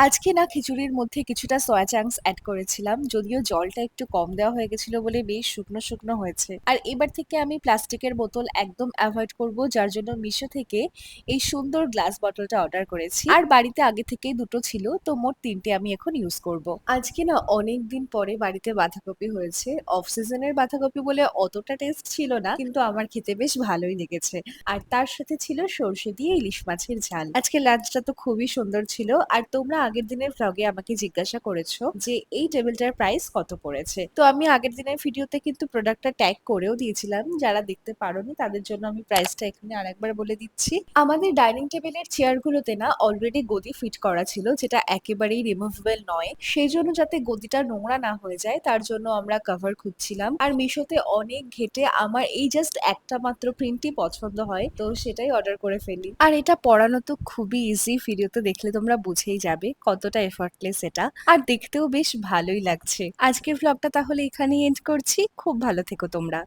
আজকে না খিচুড়ির মধ্যে কিছুটা সয়া চাংস অ্যাড করেছিলাম। যদিও জলটা একটু কম দেওয়া হয়ে গেছিল বলে বেশ শুকনো, শুকনো হয়েছে। আর এবার থেকে আমি প্লাস্টিকের বোতল একদম এভয়েড করব। যার জন্য মিশো থেকে এই সুন্দর গ্লাস বটলটা অর্ডার করেছি। আর বাড়িতে আগে থেকেই দুটো ছিল, তো মোট ৩ টে আমি এখন ইউজ করব। আজকে না অনেকদিন পরে বাড়িতে বাঁধাকপি হয়েছে। অফ সিজনের বাঁধাকপি বলে অতটা টেস্ট ছিল না, কিন্তু আমার খেতে বেশ ভালোই লেগেছে। আর তার সাথে ছিল সর্ষে দিয়ে ইলিশ মাছের ঝাল। আজকে লাঞ্চটা তো খুবই সুন্দর ছিল। আর তোমরা আগের দিনের ভ্লগে আমাকে জিজ্ঞাসা করেছো যে এই টেবিলটার প্রাইস কত পড়েছে। তো আমি আগের দিনের ভিডিওতে কিন্তু প্রোডাক্টটা ট্যাগ করেও দিয়েছিলাম। যারা দেখতে পারোনি তাদের জন্য আমি প্রাইসটা এখানে আরেকবার বলে দিচ্ছি। আমাদের ডাইনিং টেবিলের চেয়ারগুলোতে না অলরেডি গদি ফিট করা ছিল, যেটা একেবারেই রিমুভেবল নয়। সেই জন্য যাতে গদিটা নোংরা না হয়ে যায় তার জন্য আমরা কভার খুঁজছিলাম। আর মিশোতে অনেক ঘেটে আমার এই জাস্ট একটা মাত্র প্রিন্টই পছন্দ হয়, তো সেটাই অর্ডার করে ফেলি। আর এটা পরানো তো খুবই ইজি, ভিডিওতে দেখলে তোমরা বুঝেই যাবে কতটা এফর্টলেস এটা। আর দেখতেও বেশ ভালোই লাগছে। আজকের ভ্লগটা তাহলে এখানেই এন্ড করছি। খুব ভালো থেকো তোমরা।